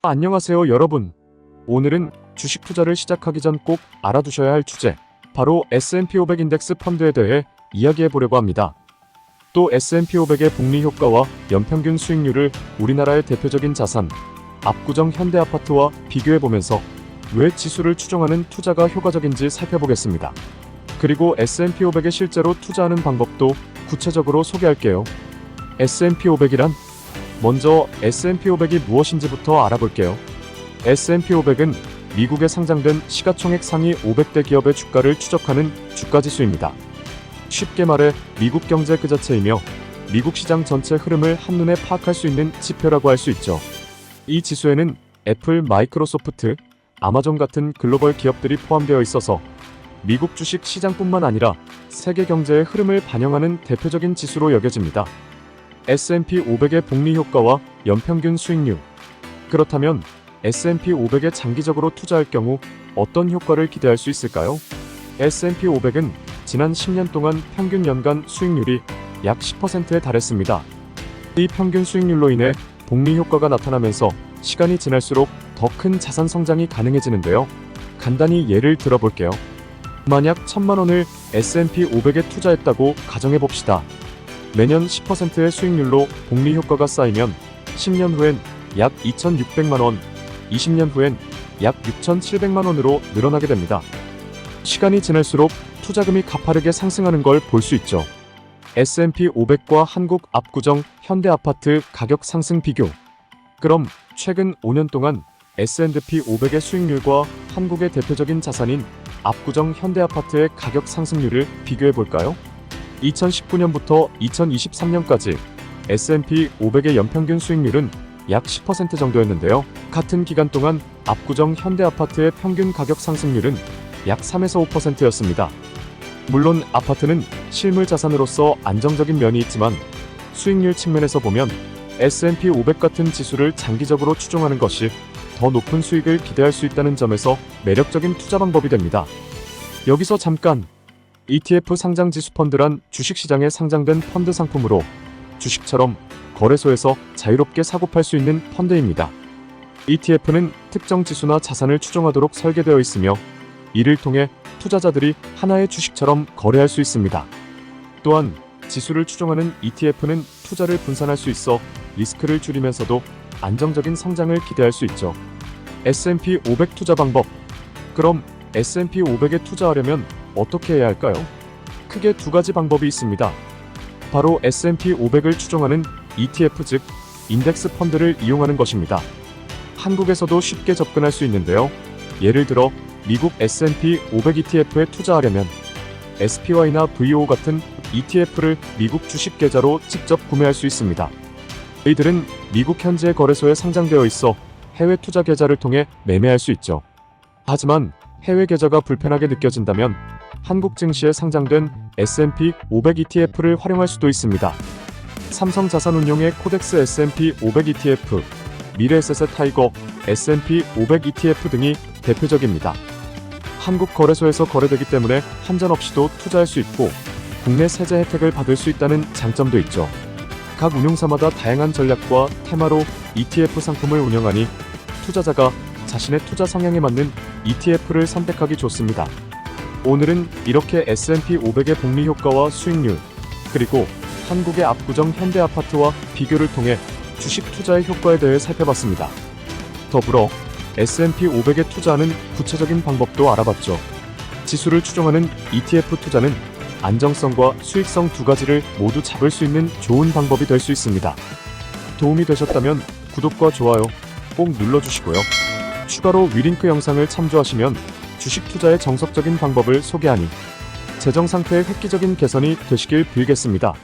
안녕하세요 여러분. 오늘은 주식 투자를 시작하기 전 꼭 알아두셔야 할 주제, 바로 S&P 500 인덱스 펀드에 대해 이야기해 보려고 합니다. 또 S&P 500의 복리 효과와 연평균 수익률을 우리나라의 대표적인 자산, 압구정 현대아파트와 비교해 보면서 왜 지수를 추종하는 투자가 효과적인지 살펴보겠습니다. 그리고 S&P 500에 실제로 투자하는 방법도 구체적으로 소개할게요. S&P 500이란? 먼저 S&P 500이 무엇인지부터 알아볼게요. S&P 500은 미국에 상장된 시가총액 상위 500대 기업의 주가를 추적하는 주가지수입니다. 쉽게 말해 미국 경제 그 자체이며 미국 시장 전체 흐름을 한눈에 파악할 수 있는 지표라고 할 수 있죠. 이 지수에는 애플, 마이크로소프트, 아마존 같은 글로벌 기업들이 포함되어 있어서 미국 주식 시장뿐만 아니라 세계 경제의 흐름을 반영하는 대표적인 지수로 여겨집니다. S&P 500의 복리 효과와 연평균 수익률. 그렇다면 S&P 500에 장기적으로 투자할 경우 어떤 효과를 기대할 수 있을까요? S&P 500은 지난 10년 동안 평균 연간 수익률이 약 10%에 달했습니다. 이 평균 수익률로 인해 복리 효과가 나타나면서 시간이 지날수록 더 큰 자산 성장이 가능해지는데요. 간단히 예를 들어볼게요. 만약 1,000만 원을 S&P 500에 투자했다고 가정해봅시다. 매년 10%의 수익률로 복리 효과가 쌓이면 10년 후엔 약 2,600만 원, 20년 후엔 약 6,700만 원으로 늘어나게 됩니다. 시간이 지날수록 투자금이 가파르게 상승하는 걸 볼 수 있죠. S&P 500과 한국 압구정 현대아파트 가격 상승 비교. 그럼 최근 5년 동안 S&P 500의 수익률과 한국의 대표적인 자산인 압구정 현대아파트의 가격 상승률을 비교해 볼까요? 2019년부터 2023년까지 S&P 500의 연평균 수익률은 약 10% 정도였는데요. 같은 기간 동안 압구정 현대아파트의 평균 가격 상승률은 약 3에서 5%였습니다. 물론 아파트는 실물 자산으로서 안정적인 면이 있지만 수익률 측면에서 보면 S&P 500 같은 지수를 장기적으로 추종하는 것이 더 높은 수익을 기대할 수 있다는 점에서 매력적인 투자 방법이 됩니다. 여기서 잠깐! ETF 상장 지수 펀드란 주식시장에 상장된 펀드 상품으로 주식처럼 거래소에서 자유롭게 사고팔 수 있는 펀드입니다. ETF는 특정 지수나 자산을 추종하도록 설계되어 있으며 이를 통해 투자자들이 하나의 주식처럼 거래할 수 있습니다. 또한 지수를 추종하는 ETF는 투자를 분산할 수 있어 리스크를 줄이면서도 안정적인 성장을 기대할 수 있죠. S&P 500 투자 방법. 그럼 S&P 500에 투자하려면 어떻게 해야 할까요? 크게 두 가지 방법이 있습니다. 바로 S&P 500을 추종하는 ETF, 즉 인덱스 펀드를 이용하는 것입니다. 한국에서도 쉽게 접근할 수 있는데요. 예를 들어 미국 S&P 500 ETF에 투자하려면 SPY나 VO 같은 ETF를 미국 주식 계좌로 직접 구매할 수 있습니다. 이들은 미국 현지의 거래소에 상장되어 있어 해외 투자 계좌를 통해 매매할 수 있죠. 하지만 해외 계좌가 불편하게 느껴진다면 한국 증시에 상장된 S&P 500 ETF를 활용할 수도 있습니다. 삼성자산운용의 코덱스 S&P 500 ETF, 미래에셋의 타이거 S&P 500 ETF 등이 대표적입니다. 한국 거래소에서 거래되기 때문에 환전 없이도 투자할 수 있고 국내 세제 혜택을 받을 수 있다는 장점도 있죠. 각 운용사마다 다양한 전략과 테마로 ETF 상품을 운영하니 투자자가 자신의 투자 성향에 맞는 ETF를 선택하기 좋습니다. 오늘은 이렇게 S&P 500의 복리 효과와 수익률, 그리고 한국의 압구정 현대아파트와 비교를 통해 주식 투자의 효과에 대해 살펴봤습니다. 더불어 S&P 500에 투자하는 구체적인 방법도 알아봤죠. 지수를 추종하는 ETF 투자는 안정성과 수익성 두 가지를 모두 잡을 수 있는 좋은 방법이 될 수 있습니다. 도움이 되셨다면 구독과 좋아요 꼭 눌러주시고요. 추가로 위링크 영상을 참조하시면 주식 투자의 정석적인 방법을 소개하니 재정 상태의 획기적인 개선이 되시길 빌겠습니다.